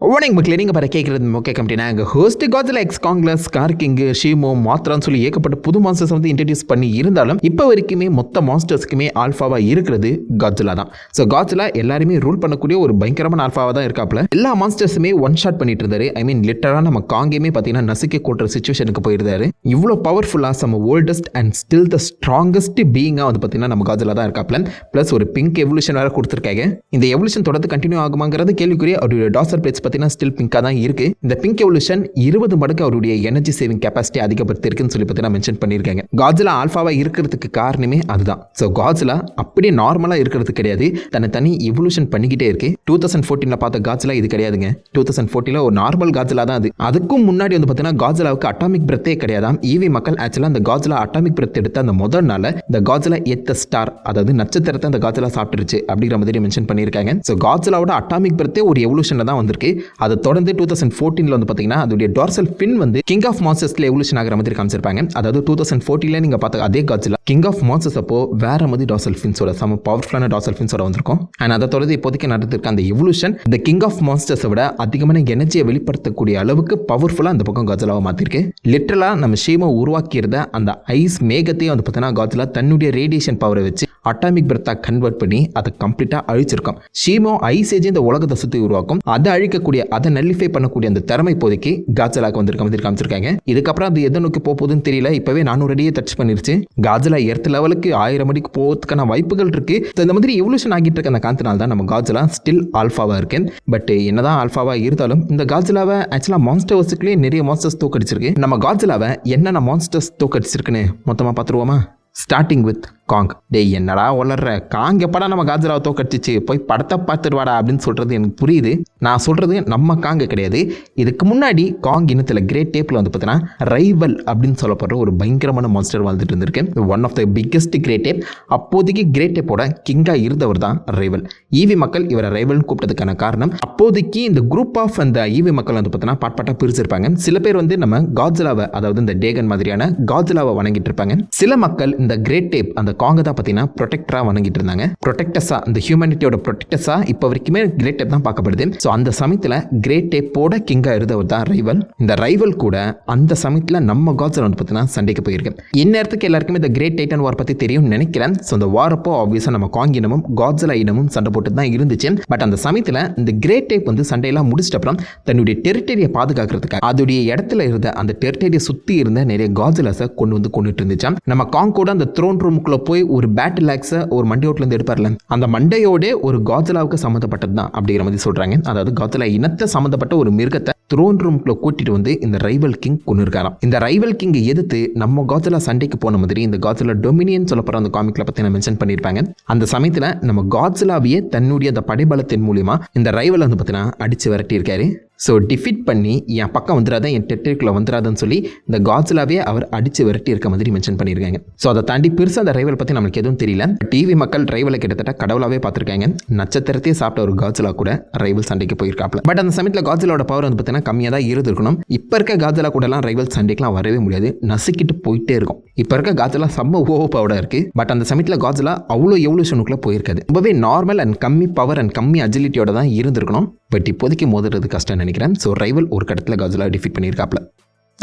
வணக்கம் மக்களே, நீங்கள் பாரு கேட்குறது ஓகே கம்பெனி. நாங்கள் ஹோஸ்ட் காட்ஸிலா எக்ஸ் காங்கிரஸ் கார் கிங் ஷீமோ மாத்ரான்னு சொல்லி ஏகப்பட்ட புது மாஸ்டர்ஸ் வந்து இன்ட்ரடியூஸ் பண்ணி இருந்தாலும் இப்போ வரைக்குமே மொத்த மாஸ்டர்ஸ்க்குமே ஆல்ஃபாவாக இருக்கிறது காட்ஸிலா தான். ஸோ காட்ஸிலா எல்லாருமே ரூல் பண்ணக்கூடிய ஒரு பயங்கரமான ஆல்ஃபாவாக தான் இருக்காப்புல. எல்லா மாஸ்டர்ஸுமே ஒன் ஷாட் பண்ணிட்டு இருந்தாரு. ஐ மீன் லிட்டராக நம்ம காங்கேயுமே பார்த்தீங்கன்னா நசுக்கி கூட்டுற சுச்சுவேஷனுக்கு போயிருந்தாரு. இவ்வளோ பவர்ஃபுல்லாக நம்ம oldest and still the strongest பீயிங்காக வந்து பார்த்தீங்கன்னா நம்ம காட்ஸிலா தான் இருக்காப்புல. ப்ளஸ் ஒரு பிங்க் எவல்யூஷன் வேறு கொடுத்துருக்காங்க. இந்த எவல்யூஷன் தொடர்ந்து கண்டினியூ ஆகுமாங்கிறது கேள்விக்குரிய. அவருடைய டாசர் பிளேட்ஸ் பார்த்தீங்கன்னா ஸ்டில் பிங்காக தான் இருக்கு. இந்த பிங்க் எவல்யூஷன் 20 மடங்கு அவருடைய எனர்ஜி சேவிங் கெப்பாசிட்டி அதிகப்படுத்திருக்குன்னு சொல்லி பார்த்தீங்கன்னா மென்ஷன் பண்ணியிருக்காங்க. காட்ஸிலா ஆல்ஃபாவா இருக்கிறதுக்கு காரணமே அதுதான். ஸோ காட்ஸிலா அப்படியே நார்மலாக இருக்கிறது கிடையாது, தன்னை தனி எவல்யூஷன் பண்ணிக்கிட்டே இருக்கு. 2014 பார்த்த காட்ஸிலா இது கிடையாதுங்க. 2014 ஒரு நார்மல் காட்ஸிலா தான் அது. அதுக்கும் முன்னாடி வந்து பார்த்தீங்கன்னா காட்ஸிலாவுக்கு அட்டாமிக் பிரத்தே கிடையாதாம். ஈவி மக்கள் ஆக்சுவலாக அந்த காட்ஸிலா அட்டாமிக் பிரத் எடுத்த அந்த முதல் நாள் இந்த காட்ஸிலா எத்த ஸ்டார், அதாவது நட்சத்திரத்தை அந்த காட்ஸிலா சாப்பிட்டுருச்சு அப்படிங்கிற மாதிரி மென்ஷன் பண்ணியிருக்காங்க. ஸோ காட்ஸிலாவோட அட்டாமிக் பிரத்தே ஒரு எவல்யூஷனில் தான் வந்திருக்கு. அதை தொடர்ந்து 2014 வந்து பார்த்தீங்கன்னா அதோடைய டார்சல் ஃபின் வந்து கிங் ஆஃப் மான்ஸ்டர்ஸ்ல எவல்யூஷன் ஆகிற மாதிரி காமிச்சிருப்பாங்க. அதாவது 2014 நீங்க பார்த்த அதே காட்ஸிலா கிங் ஆஃப் மான்ஸ்டர்ஸ் அப்போ வேற மாதிரி டார்சல் ஃபின்ஸோட சம பவர்ஃபுல்லான டார்சல் ஃபின்ஸோட வந்திருக்கும். அண்ட் அதை தொடர்ந்து இப்போதைக்கு நடந்திருக்க அந்த எவல்யூஷன் இந்த கிங் ஆஃப் மான்ஸ்டர்ஸை விட அதிகமான எனர்ஜியை வெளிப்படுத்தக்கூடிய அளவுக்கு பவர்ஃபுல்லா அந்த பக்கம் காட்ஸிலாவை மாத்திருக்கு. லிட்டரலா நம்ம ஷீமோ உருவாக்கியிருந்த அந்த ஐஸ் மேகத்தையும் வந்து பார்த்தீங்கன்னா காட்ஸிலா தன்னுடைய ரேடியேஷன் பவரை வச்சு அட்டாமிக் பிரத்தா கன்வெர்ட் பண்ணி அதை கம்ப்ளீட்டா அழிச்சிருக்கும். ஷீமோ ஐஸ் ஏஜ் இந்த உலகத்தை சுற்றி உருவாக்கும். அதை அழிக்கக்கூடிய, அதை நல்லிஃபை பண்ணக்கூடிய அந்த திறமை இப்போதைக்கு காட்ஸிலாக்கு வந்திருக்க மாதிரி காமிச்சிருக்காங்க. இதுக்கப்புறம் அது எதை நோக்கி போகுதுன்னு தெரியல. இப்பவே 400 அடியே டச் பண்ணிருச்சு. காட்ஸிலா எர்த் லெவலுக்கு 1000 அடிக்கு போகிறதுக்கான வாய்ப்புகள் இருக்கு. இந்த மாதிரி எவல்யூஷன் ஆகிட்டு இருக்க அந்த காரணத்தினால தான் நம்ம காட்ஸிலா ஸ்டில் ஆல்ஃபாவா இருக்கு. பட் என்னதான் ஆல்ஃபாவா இருந்தாலும் இந்த காட்ஸிலாவை ஆக்சுவலா மான்ஸ்டர்ஸ்க்குள்ளே நிறைய மான்ஸ்டர்ஸ் தோக்கடிச்சிருக்கு. நம்ம காட்ஸிலாவை என்னென்ன மான்ஸ்டர்ஸ் தோக்கடிச்சிருக்குன்னு மொத்தமா பார்த்துருவோமா? ஸ்டார்டிங் வித் காங். டேய் என்னடா வளர்ற காங், எப்படா நம்ம காட்ஸிலாவை தோக்கடிச்சிச்சு, போய் படத்தை பார்த்துடுவாடா அப்படின்னு சொல்கிறது எனக்கு புரியுது. நான் சொல்கிறது நம்ம காங்க கிடையாது. இதுக்கு முன்னாடி காங் இனத்தில் கிரேட் டேப்பில் வந்து பார்த்தீங்கன்னா ரைவல் அப்படின்னு சொல்லப்படுற ஒரு பயங்கரமான மான்ஸ்டர் வாழ்ந்துட்டு இருந்திருக்கு. One of the biggest great ape. அப்போதைக்கு கிரேட் டேப்போட கிங்காக இருந்தவர் தான் ரைவல். ஈவி மக்கள் இவரை ரைவல்னு கூப்பிட்டதுக்கான காரணம், அப்போதைக்கு இந்த குரூப் ஆஃப் அந்த ஈவி மக்கள் வந்து பார்த்தீங்கன்னா பாட்டாக பிரிச்சிருப்பாங்க. சில பேர் வந்து நம்ம காட்ஸிலாவை, அதாவது இந்த டேகன் மாதிரியான காட்ஸிலாவை வணங்கிட்டு இருப்பாங்க. சில மக்கள் இந்த கிரேட் டேப் அந்த காங்க தான் பார்த்தீங்கன்னா ப்ரொடெக்டரா வணங்கிட்டு இருந்தாங்க. ப்ரொடெக்டர்ஸா, இந்த ஹியூமனிட்டியோட ப்ரொடெக்டர்ஸா இப்போ வரைக்குமே கிரேட் டேப் தான் பார்க்கப்படுது. ஸோ அந்த சமயத்தில் கிரேட் டேப்போட கிங்காக இருந்தவர் தான் ரைவல். இந்த ரைவல் கூட அந்த சமயத்தில் நம்ம காட்ஸிலா வந்து பார்த்தீங்கன்னா சண்டைக்கு போயிருக்கேன். இந்நேரத்துக்கு எல்லாருக்குமே இந்த கிரேட் டைட்டன் வார் பற்றி தெரியும்னு நினைக்கிறேன். ஸோ அந்த வார் அப்போ ஆப்வியஸாக நம்ம காங் இனமும் காட்ஸிலா இனமும் சண்டை போட்டு தான் இருந்துச்சு. பட் அந்த சமயத்தில் இந்த கிரேட் டேப் வந்து சண்டையெல்லாம் முடிச்சிட்ட அப்புறம் தன்னுடைய டெரிட்டரியை பாதுகாக்கிறதுக்காக அதோடைய இடத்துல இருந்த அந்த டெரிட்டரியை சுற்றி இருந்த நிறைய காட்ஸிலாஸை கொண்டுட்டு இருந்துச்சான். நம்ம காங் கூட அந்த த்ரோன் ரூமுக்குள்ள போய் ஒரு பேட்டில் ஆக்ஸை ஒரு மண்டையோட்லேருந்து எடுப்பார்ல, அந்த மண்டையோட ஒரு காட்ஸிலாவுக்கு சம்மந்தப்பட்டது தான் அப்படிங்கிற மாதிரி சொல்றாங்க. அதாவது காட்ஸிலா இனத்தை சம்மந்தப்பட்ட ஒரு மிருகத்தை த்ரோன் ரூம்குள்ள கூட்டிட்டு வந்து இந்த ரைவல் கிங் கொண்டு இருக்காராம். இந்த ரைவல் கிங் எதிர்த்து நம்ம காட்ஸிலா சண்டைக்கு போன மாதிரி இந்த காட்ஸிலா டொமினியன் சொல்லப்படுற அந்த காமிக்ல பத்தி நான் மென்ஷன் பண்ணியிருப்பாங்க. அந்த சமயத்தில் நம்ம காட்ஸிலாவையே தன்னுடைய அந்த படைபலத்தின் மூலியமா இந்த ரைவல் வந்து பார்த்தீங்கன்னா அடிச்சு விரட்டி இருக்காரு. ஸோ டிஃபீட் பண்ணி என் பக்கம் வந்துடாத, என் டெரிட்டரிக்குள்ள வந்துடாதுன்னு சொல்லி இந்த காட்ஸிலாவே அவர் அடிச்சு விரட்டி இருக்க மாதிரி மென்ஷன் பண்ணியிருக்காங்க. ஸோ அதை தாண்டி பெருசாக அந்த ரைவல் பற்றி நம்மளுக்கு எதுவும் தெரியல. டிவி மக்கள் ரைவலை கிட்டத்தட்ட கடவுளாவே பார்த்துருக்காங்க. நட்சத்திரத்தையே சாப்பிட்ட ஒரு காட்ஸிலா கூட ரைவல் சண்டைக்கு போயிருக்காப்ல. பட் அந்த சமயத்தில் காட்ஸிலாவோட பவர் வந்து பார்த்தீங்கன்னா கம்மியாக தான் இருந்திருக்கணும். இப்போ இருக்க காட்ஸிலா கூடலாம் ரைவல் சண்டைக்கெலாம் வரவே முடியாது, நசுக்கிட்டு போயிட்டே இருக்கும். இப்போ இருக்க காட்ஸிலா செம்ம ஓவர் பவர்டாக இருக்கு. பட் அந்த சமயத்தில் காட்ஸிலா அவ்வளோ எவல்யூஷனுக்குள்ள போயிருக்காது. ரொம்பவே நார்மல் அண்ட் கம்மி பவர் அண்ட் கம்மி அஜிலிட்டியோட தான் இருந்திருக்கணும். பட் இப்போதைக்கு மோதுறது கஷ்டம் நினைக்கிறேன். ஸோ ரைவல் ஒரு கட்டத்தில் காட்ஸிலா டிஃபீட் பண்ணியிருக்காப்ல.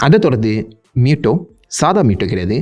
அதை தொடர்ந்து மியூட்டோ, சாதா மியூட்டோ கிடையாது,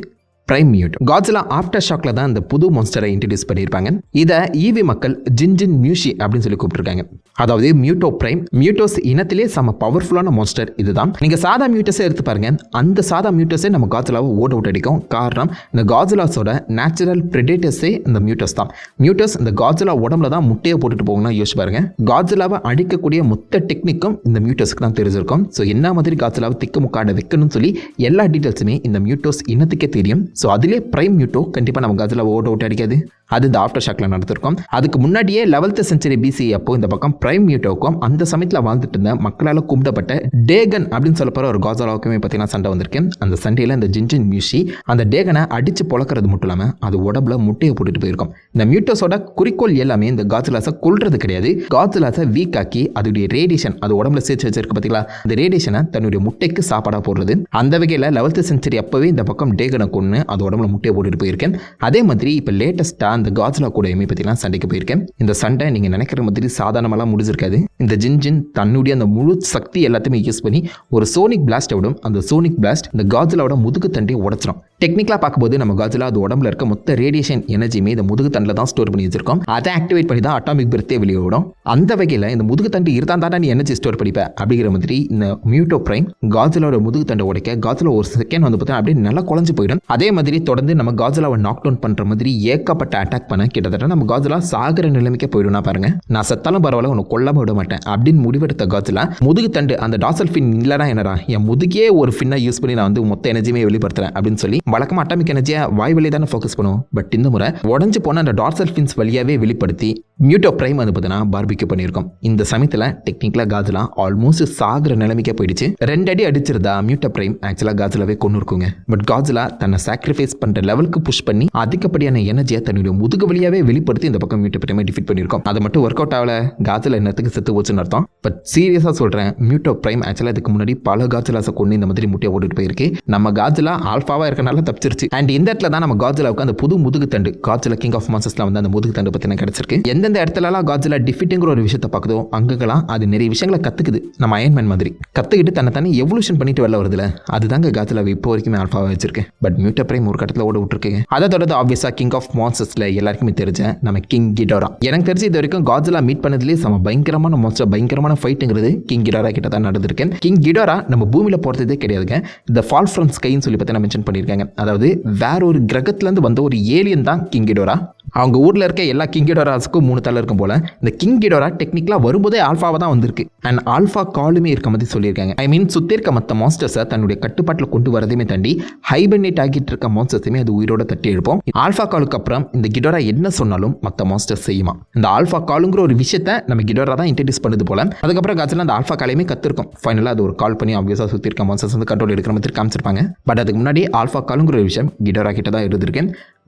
பிரைம் மியூட்டோ. காட்ஸிலா ஆஃப்டர் ஷாக்ல தான் இந்த புது மான்ஸ்டரை இன்ட்ரடியூஸ் பண்ணியிருப்பாங்க. இதை ஈவி மக்கள் ஜின்ஜின் மியூஷி அப்படின்னு சொல்லி கூப்பிட்டுருக்காங்க. அதாவது மியூட்டோ பிரைம். மியூட்டோஸ் இனத்திலே செம பவர்ஃபுல்லான மான்ஸ்டர் இதுதான். நீங்க சாதா மியூட்டஸை எடுத்து பாருங்க, அந்த சாதா மியூட்டஸே நம்ம காட்ஸிலாவை ஓட அவுட் அடிக்கும். காரணம் இந்த காட்ஸிலாஸோட நேச்சுரல் பிரெடேட்டர்ஸே இந்த மியூட்டஸ் தான். மியூட்டஸ் இந்த காட்ஸிலா உடம்புல தான் முட்டையை போட்டுட்டு போகணும்னா யோசிச்சு பாருங்க. காட்ஸிலாவை அடிக்கக்கூடிய மொத்த டெக்னிக்கும் இந்த மியூட்டஸ்க்கு தான் தெரிஞ்சிருக்கும். ஸோ என்ன மாதிரி காட்ஸிலாவை திக்கு முக்காட வைக்கணும்னு சொல்லி எல்லா டீட்டெயில்ஸுமே இந்த மியூட்டோஸ் இனத்துக்கே தெரியும். ஸோ அதிலே பிரைம் மியூட்டோ கண்டிப்பாக நம்ம காட்ஸிலா ஓட அவுட் அடிக்காது. அது இந்த ஆஃப்டர் ஷாக்ல நடந்திருக்கும். அதுக்கு முன்னாடியே 11th செஞ்சுரி பிசி அப்போ இந்த பக்கம் பிரைம் மியூட்டோக்கும் அந்த சமயத்தில் வாழ்ந்துட்டு இருந்த மக்களால் கும்பிடப்பட்ட டேகன் அப்படின்னு சொல்லப்படுற ஒரு காட்ஸிலாவுக்குமே பார்த்தீங்கன்னா சண்டை வந்திருக்கு. அந்த சண்டையில் இந்த ஜின்ஜின் மியூஷி அந்த டேகனை அடிச்சு பொழக்கிறது மட்டும் இல்லாமல் அது உடம்புல முட்டையை போட்டுட்டு போயிருக்கும். இந்த மியூட்டோஸோட குறிக்கோள் எல்லாமே இந்த காட்ஸிலாஸை கொல்றது கிடையாது, காட்ஸிலாஸை வீக் ஆக்கி அதோடைய ரேடியேஷன், அது உடம்புல சேர்த்து வச்சிருக்க பார்த்தீங்களா, அந்த ரேடியேஷனை தன்னுடைய முட்டைக்கு சாப்பாடாக போடுறது. அந்த வகையில் 11th செஞ்சுரி அப்பவே இந்த பக்கம் டேகனை கொண்டு அது உடம்புல முட்டையை போட்டுட்டு போயிருக்கேன். அதே மாதிரி இப்போ லேட்டஸ்ட்டாக அந்த காட்ஸிலா கூடயுமே பார்த்தீங்கன்னா சண்டைக்கு போயிருக்கேன். இந்த சண்டை நீங்கள் நினைக்கிற மாதிரி சாதாரணமாக இதோட முடிஞ்சிருக்காது. இந்த ஜின் தன்னுடைய அந்த முழு சக்தி எல்லாத்தையுமே யூஸ் பண்ணி ஒரு சோனிக் பிளாஸ்ட் விடும். அந்த சோனிக் பிளாஸ்ட் இந்த காட்ஸிலாவோட முதுகு தண்டையை உடைச்சிடும். டெக்னிக்கலாக பார்க்கும்போது நம்ம காட்ஸிலா அது உடம்புல இருக்க மொத்த ரேடியேஷன் எனர்ஜியுமே இந்த முதுகு தண்டில் தான் ஸ்டோர் பண்ணி வச்சிருக்கோம். அதை ஆக்டிவேட் பண்ணி தான் அட்டாமிக் பிரத்தே வெளியே விடும். அந்த வகையில் இந்த முதுகு தண்டு இருந்தால் தான் நீ எனர்ஜி ஸ்டோர் பண்ணிப்ப அப்படிங்கிற மாதிரி இந்த மியூட்டோ பிரைம் காட்ஸிலாவோட முதுகு தண்டை உடைக்க காட்ஸிலா ஒரு செகண்ட் வந்து பார்த்தா அப்படியே நல்லா குழஞ்சு போயிடும். அதே மாதிரி தொடர்ந்து நம்ம காட்ஸிலாவை நாக் டவுன் பண்ணுற மாதிரி ஏகப்பட்ட அட்டாக் பண்ண கிட்டத்தட்ட நம்ம காட்ஸிலா சாகர நிலைமைக்கு போயிடும். பாருங்க, நான் செத்தாலும் பரவாயில்ல, உனக்கு கொல்லாம விட மாட்டேன் அப்படின்னு முடிவெடுத்த காட்ஸிலா முதுகு தண்டு அந்த டார்சல் ஃபின் இல்லைனா என்னடா என் முதுகே ஒரு ஃபின்னை யூஸ் பண்ணி நான் வந்து மொத்த எனர்ஜியுமே வெளிப்படுத்துறேன் அப்படின்னு சொல்லி வழக்கமாக அட்டாமிக் எனர்ஜியை வாய் வழியே தானே ஃபோக்கஸ் பண்ணுவோம். பட் இந்த முறை உடஞ்சு போன அந்த டார்சல் ஃபின்ஸ் வழியாவே வெளிப்படுத்தி மியூட்டோ பிரைம் வந்து பார்த்தீங்கன்னா பார்பிக்யூ பண்ணியிருக்கோம். இந்த சமயத்தில் டெக்னிக்கலாக காட்ஸிலா ஆல்மோஸ்ட் சாகிற நிலைமைக்கே போயிடுச்சு. 2 அடி அடிச்சிருந்தா மியூட்டோ பிரைம் ஆக்சுவலாக காட்ஸிலாவே கொண்டு இருக்குங்க. பட் காட்ஸிலா தன்னை சாக்ரிஃபைஸ் பண்ணுற லெவலுக்கு புஷ் பண்ணி அதிகப்படியான எனர்ஜியை தன்னுடைய முதுகு வழியாவே வெளிப்படுத்தி இந்த பக்கம் மியூட்டோ பிரைமை டிஃபீட் பண்ணியிருக்கோம். அது மட்டும் ஒர்க் அவுட் ஆகல, காட்ஸிலா என்னத்துக்கு செத்து போச்சுன்னு அர்த்தம். பட் சீரியஸாக சொல்கிறேன், மியூட்டோ பிரைம் ஆக்சுவலாக இதுக்கு முன்னாடி பல காட்ஸிலாஸை கொண்டு இந்த மாதிரி முட்டையை போட்டுட்டு போயிருக்கு. நம்ம காட்ஸிலா ஆல்ஃபாவாக இருக்கனால தப்பிச்சிருச்சு. அண்ட் இந்த இடத்துல தான் நம்ம காட்ஸிலாவுக்கு அந்த புது முதுகு தண்டு காட்ஸிலா கிங் ஆஃப் மான்ஸ்டர்ஸ்ல வந்து அந்த முதுகு தண்டு பற்றி கிடைச்சிருக்கு. எந்தெந்த இடத்துலலாம் காட்ஸிலா டிஃபிட்டுங்கிற ஒரு விஷயத்தை பார்க்குதோ அங்கெல்லாம் அது நிறைய விஷயங்களை கற்றுக்குது. நம்ம அயன்மேன் மாதிரி கற்றுக்கிட்டு தன்னை எவல்யூஷன் பண்ணிட்டு வரல வருதுல, அதுதாங்க காட்ஸிலா இப்போ வரைக்குமே ஆல்ஃபாவாக வச்சிருக்கு. பட் மியூட்டோ பிரைம் ஒரு கட்டத்தில் ஓட விட்டுருக்குங்க. அதை தொடர்ந்து ஆப்வியஸாக கிங் ஆஃப் மான்ஸ்டர்ஸ்ல எல்லாருக்குமே தெரிஞ்ச நம்ம கிங் கிடோரா. எனக்கு தெரிஞ்சு இது வரைக்கும் காட்ஸிலா மீட் பண்ணதுலேயே நம்ம பயங்கரமான மான்ஸ்டர், பயங்கரமான ஃபைட்டுங்கிறது கிங் கிடோரா கிட்ட தான் நடந்திருக்கு. கிங் கிடோரா நம்ம பூமியில் போகிறதே கிடையாதுங்க. இந்த ஃபால் ஃப்ரம் ஸ்கைன்னு சொல்லி பார்த்தா மென்ஷன் பண்ணியிருக்காங்க. அதாவது வேற ஒரு கிரகத்திலேருந்து வந்த ஒரு ஏலியன் தான் கிங் கிடோரா. அவங்க ஊரில் இருக்க எல்லா கிங் கிடோராஸுக்கும் 3 தலை இருக்கும் போல. இந்த கிங் கிடோரா டெக்னிக்கலாக வரும்போதே ஆல்ஃபாவாக தான் வந்திருக்கு. அண்ட் ஆல்ஃபா காலுமே இருக்க மாதிரி சொல்லியிருக்காங்க. ஐ மீன் சுற்றி இருக்க மற்ற மான்ஸ்டர்ஸை தன்னுடைய கட்டுப்பாட்டில் கொண்டு வரதையுமே தாண்டி ஹைபர்னேட் ஆகிட்டு இருக்க மான்ஸ்டர்ஸுமே அது உயிரோட தட்டி எழுப்போம். ஆல்ஃபா காலுக்கு அப்புறம் இந்த கிடோரா என்ன சொன்னாலும் மற்ற மான்ஸ்டர்ஸ் செய்யுமா. இந்த ஆல்ஃபா காலுங்கிற ஒரு விஷயத்தை நம்ம கிடோரா தான் இன்ட்ரடியூஸ் பண்ணுது போல. அதுக்கப்புறம் காட்ஸிலா அந்த ஆல்ஃபா காலையுமே கற்றுருக்கும். ஃபைனலாக அது ஒரு கால் பண்ணி ஆப்வியஸாக சுற்றி இருக்க மான்ஸ்டர்ஸ் வந்து கண்ட்ரோல் எடுக்கிற மாதிரி காமிச்சிருப்பாங்க. பட் அதுக்கு முன்னாடி ஆல்ஃபா காலுங்கிற ஒரு விஷயம் கிடோரா கிட்ட தான் இருந்திருக்கு.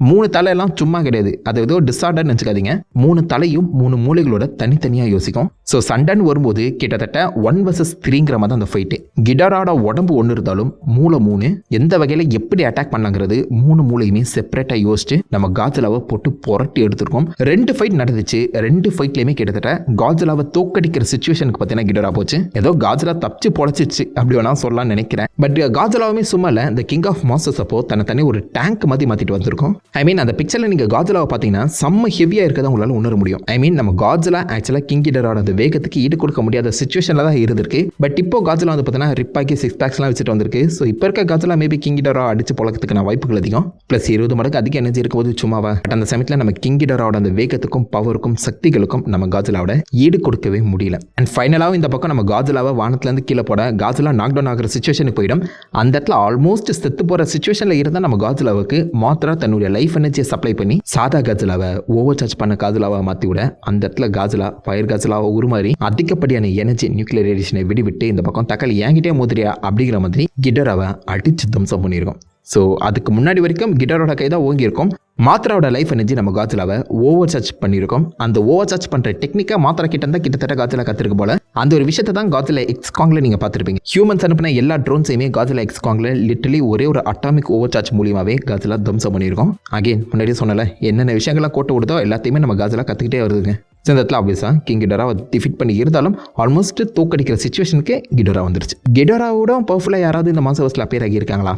3 தலையெல்லாம் சும்மா கிடையாது, அது ஏதோ டிஸார்டர்னு நினச்சிக்காதீங்க. 3 தலையும் 3 மூளைகளோட தனித்தனியாக யோசிக்கும். ஸோ சண்டைன்னு வரும்போது கிட்டத்தட்ட 1 vs 3ங்கிற மாதிரி அந்த ஃபைட்டு. கிடோராவோட உடம்பு ஒன்று இருந்தாலும் மூளை 3, எந்த வகையில் எப்படி அட்டாக் பண்ணலாங்கிறது 3 மூளையுமே செப்பரேட்டாக யோசிச்சு நம்ம காட்ஸிலாவை போட்டு புரட்டி எடுத்துருக்கோம். 2 ஃபைட் நடந்துச்சு. 2 ஃபைட்லேயுமே கிட்டத்தட்ட காட்ஸிலாவை தோக்கடிக்கிற சிச்சுவேஷனுக்கு பார்த்தீங்கன்னா கிடோரா போச்சு. ஏதோ காட்ஸிலா தப்பிச்சு பொழைச்சிச்சு அப்படி வேணா சொல்லலாம்னு நினைக்கிறேன். பட் காட்ஸிலாவுமே சும்மா இல்லை, இந்த கிங் ஆஃப் மான்ஸ்டர்ஸ் அப்போ தன்னை ஒரு டேங்க் மாற்றிட்டு வந்திருக்கோம். ஐ மீன் அந்த பிக்சரில் நீங்கள் காட்ஸிலாவை பார்த்தீங்கன்னா செம்ம ஹெவியாக இருக்கதான் உங்களால் உணர முடியும். ஐ மீன் நம்ம காட்ஸிலா ஆக்சுவலாக கிங் கிடோராவோட அந்த வேகத்துக்கு ஈடு கொடுக்க முடியாத சிச்சுவேஷனில் தான் இருந்திருக்கு. பட் இப்போ காட்ஸிலா வந்து பார்த்தீங்கன்னா ரிப்பாக்கி 6 பேக்ஸ்லாம் வச்சுட்டு வந்திருக்கு. ஸோ இப்போ இருக்க காட்ஸிலா மேபி கிங் கிடோரா அடிச்சு பொழக்கிறதுக்கான வாய்ப்புகள் அதிகம். ப்ளஸ் 20 மடங்கு அதிக எனர்ஜி இருக்கும்போது சும்மாவா. பட் அந்த சமயத்தில் நம்ம கிங் கிடோராவோட அந்த வேகத்துக்கும் பவருக்கும் சக்திகளுக்கும் நம்ம காட்ஸிலாவோட ஈடு கொடுக்கவே முடியல. அண்ட் ஃபைனலாகவும் இந்த பக்கம் நம்ம காட்ஸிலாவை வானத்துலேருந்து கீழே போட காட்ஸிலா நாக் டவுன் ஆகிற சிச்சுவேஷனுக்கு போயிடும். அந்த இடத்துல ஆல்மோஸ்ட் செத்து போகிற சிச்சுவேஷனில் இருந்தால் நம்ம காட்ஸிலாவுக்கு மாத்திரா தன்னுடைய லைஃப் எனர்ஜியை சப்ளை பண்ணி சாதா காட்ஸிலாவை ஓவர் சார்ஜ் பண்ண காட்ஸிலாவை மாற்றி விட அந்த இடத்துல காட்ஸிலா ஃபயர் காட்ஸிலாவை உருமாறி அதிகப்படியான எனர்ஜி நியூக்ளியர் ரேடியேஷனை விடுவிட்டு இந்த பக்கம் தக்காளி ஏங்கிட்டே மோதிரியா அப்படிங்கிற மாதிரி கிடோராவை அடிச்சு தம்சம் பண்ணியிருக்கோம். ஸோ அதுக்கு முன்னாடி வரைக்கும் கிடோரோட கை தான் ஓங்கியிருக்கும். மாத்திராவோட லைஃப் எனர்ஜி நம்ம காட்ஸிலாவை ஓவர் சார்ஜ் பண்ணியிருக்கோம். அந்த ஓவர் சார்ஜ் பண்ணுற டெக்னிக்காக மாத்திரா கிட்ட இருந்தால் கிட்டத்தட்ட காட்ஸிலா கற்றுருக்கு போல. அந்த ஒரு விஷயத்தை தான் காட்ஸிலா எக்ஸ்காங்கில் நீங்கள் பார்த்துருப்பீங்க. ஹியூமன்ஸ் அனுப்பின எல்லா ட்ரோன்ஸையுமே காட்ஸிலா எக்ஸ்காங்கில் லிட்டரலி ஒரே ஒரு அட்டாமிக் ஓவர் சார்ஜ் மூலியமாகவே காட்ஸிலா தம்சம் பண்ணியிருக்கோம். அகைன் முன்னாடியே சொன்னல, என்னென்ன விஷயங்கள்லாம் கோட்டை விடுதோ எல்லாத்தையுமே நம்ம காட்ஸிலா கற்றுக்கிட்டே வருதுங்க. இந்த இடத்துல ஆப்வியஸாக கிங் கிடோராவை டிஃபீட் பண்ணி இருந்தாலும் ஆல்மோஸ்ட் தோக்கடிக்கிற சிச்சுவேஷனுக்கு கிடோரா வந்துருச்சு. கிடோராவோட பவர்ஃபுல்லாக யாராவது இந்த மாசவர்ஸில் அப்பியர் ஆகியிருக்காங்களா?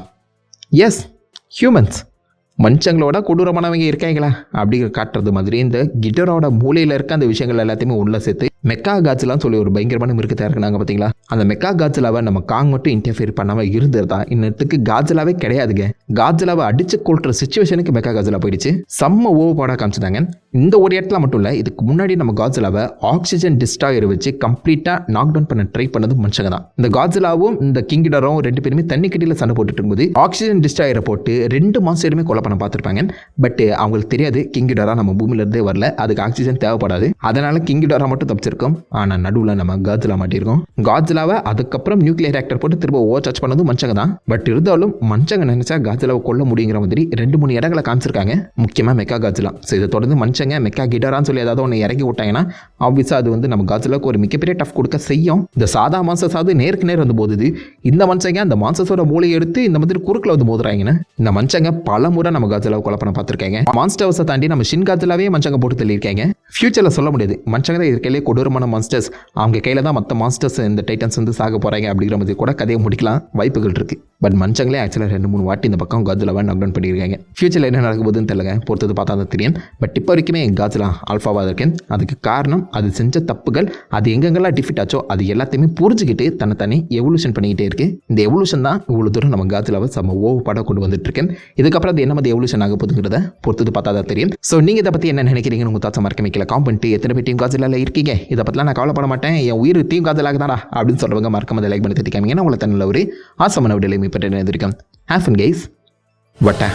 Yes, humans. மனுஷங்களோட கொடூரமானவங்க இருக்காங்களா அப்படிங்கிற காட்டுறது மாதிரி இந்த கிடோராவோட மூலையில் இருக்க அந்த விஷயங்கள் எல்லாத்தையுமே உள்ள சேர்த்து மெக்கா காட்ஸிலான்னு சொல்லி ஒரு பயங்கரமான மிருகத்தை இருக்குனாங்க பார்த்தீங்களா. அந்த மெக்கா காட்ஸிலாவை நம்ம காங் மட்டும் இன்டர்ஃபியர் பண்ணாமல் இருந்திருந்தா இன்னத்துக்கு காட்ஸிலாவே கிடையாதுங்க. காட்ஸிலாவை அடிச்சு கொள்ற சிச்சுவேஷனுக்கு மெக்கா காட்ஸிலா போயிடுச்சு. செம்ம ஓவர்பாடாக காமிச்சிட்டாங்க. இந்த ஒரு இடத்துல மட்டும் இல்லை, இதுக்கு முன்னாடி நம்ம காட்ஸிலாவை ஆக்சிஜன் டிஸ்ட்ராயர் வச்சு கம்ப்ளீட்டாக நாக் டவுன் பண்ண ட்ரை பண்ணது மனுஷங்க தான். இந்த காட்ஸிலாவும் இந்த கிங் கிடோராவும் 2 பேருமே தண்ணி கட்டியில் சண்டை போட்டுட்டு இருக்கும்போது ஆக்சிஜன் டிஸ்ட்ராயரை போட்டு 2 மான்ஸ்டருமே கொலை பண்ண பார்த்துருப்பாங்க. பட் அவங்களுக்கு தெரியாது கிங் கிடோரா நம்ம பூமியிலேருந்தே வரல, அதுக்கு ஆக்சிஜன் தேவைப்படாது. அதனால கிங் கிடோரா மட்டும் தப்பிச்சிருக்கோம். ஆனால் நடுவில் நம்ம காட்ஸிலா மாட்டியிருக்கோம். காட்ஸிலாவை அதுக்கப்புறம் நியூக்ளியர் ரியாக்டர் போட்டு திரும்ப ஓவர் சார்ஜ் பண்ணதும் மனுஷங்க தான். பட் இருந்தாலும் மனுஷங்க நினைச்சா காட்ஸிலாவை கொல்ல முடியுங்கிற மாதிரி 2-3 இடங்களை காமிச்சிருக்காங்க, முக்கியமாக மெக்கா காட்ஸிலா. ஸோ இதை தொடர்ந்து மனுஷங்க மனுஷங்க மெக்கா கிடாரான்னு சொல்லி ஏதாவது ஒன்று இறக்கி விட்டாங்கன்னா ஆப்வியஸாக அது வந்து நம்ம காட்சிலாவுக்கு ஒரு மிகப்பெரிய டஃப் கொடுக்க செய்யும். இந்த சாதா மான்ஸ்டர்ஸாவது நேருக்கு நேர் வந்து போகுது, இந்த மனுஷங்க அந்த மான்ஸ்டர்ஸோட மூளையை எடுத்து இந்த மாதிரி குறுக்கில் வந்து போதுறாங்கன்னு இந்த மனுஷங்க பல முறை நம்ம காட்சிலாவை கொலை பண்ண பார்த்துருக்காங்க. மான்ஸ்டர்ஸை தாண்டி நம்ம ஷின் காட்சிலாவே மனுஷங்க போட்டு தள்ளியிருக்காங்க. ஃபியூச்சரில் சொல்ல முடியாது, மனுஷங்க தான் இருக்கையிலே கொடூரமான மான்ஸ்டர்ஸ், அவங்க கையில் தான் மற்ற மான்ஸ்டர்ஸ் இந்த டைட்டன்ஸ் வந்து சாக போகிறாங்க அப்படிங்கிற மாதிரி கூட கதையை முடிக்கலாம் வாய்ப்புகள் இருக்குது. பட் மனுஷங்களே ஆக்சுவலாக 2-3 வாட்டி இந்த பக்கம் காட்சிலாவை நாக் டவுன் பண்ணியிருக்காங்க. ஃபியூச்சரில் என்ன நடக்க போகுதுன்னு தெரியல, பொறுத்தது பார்த்தா தான் தெரியும். பட் இப்போ வரைக்குமே காட்சிலா ஆல்ஃபாவாக இருக்கேன். அதுக்கு காரணம் அது செஞ்ச தப்புகள், அது எங்கெங்கெல்லாம் டிஃபிட் ஆச்சோ அது எல்லாத்தையுமே புரிஞ்சுக்கிட்டு தன்னை எவல்யூஷன் பண்ணிக்கிட்டே இருக்குது. இந்த எவல்யூஷன் தான் இவ்வளோ தூரம் நம்ம காட்சிலாவை நம்ம ஓவப்பாட கொண்டு வந்துட்டு இருக்கேன். இதுக்கப்புறம் அது என்ன மாதிரி எவல்யூஷன் ஆக போகுதுங்கிறத பொறுத்தது பார்த்தா தான் தெரியும். ஸோ நீங்கள் இதை பற்றி என்ன நினைக்கிறீங்கன்னு உங்கள் தாட்சம் மறக்க வைக்கல காம் பண்ணிட்டு எத்தனை பேர் டீம் காட்சிலாவில் இருக்கீங்க, இதை பற்றிலாம் நான் கவலைப்பட மாட்டேன், என் உயிர் டீம் காட்சிலாக தானா அப்படின்னு சொல்கிறவங்க மறக்காம லைக் பண்ணி தெரிவிக்காமீங்கன்னா உங்களை தன்னில் ஒரு ஆசமான விடலை மீப்பட்டு இருக்கேன். Have fun guys. வட்டா.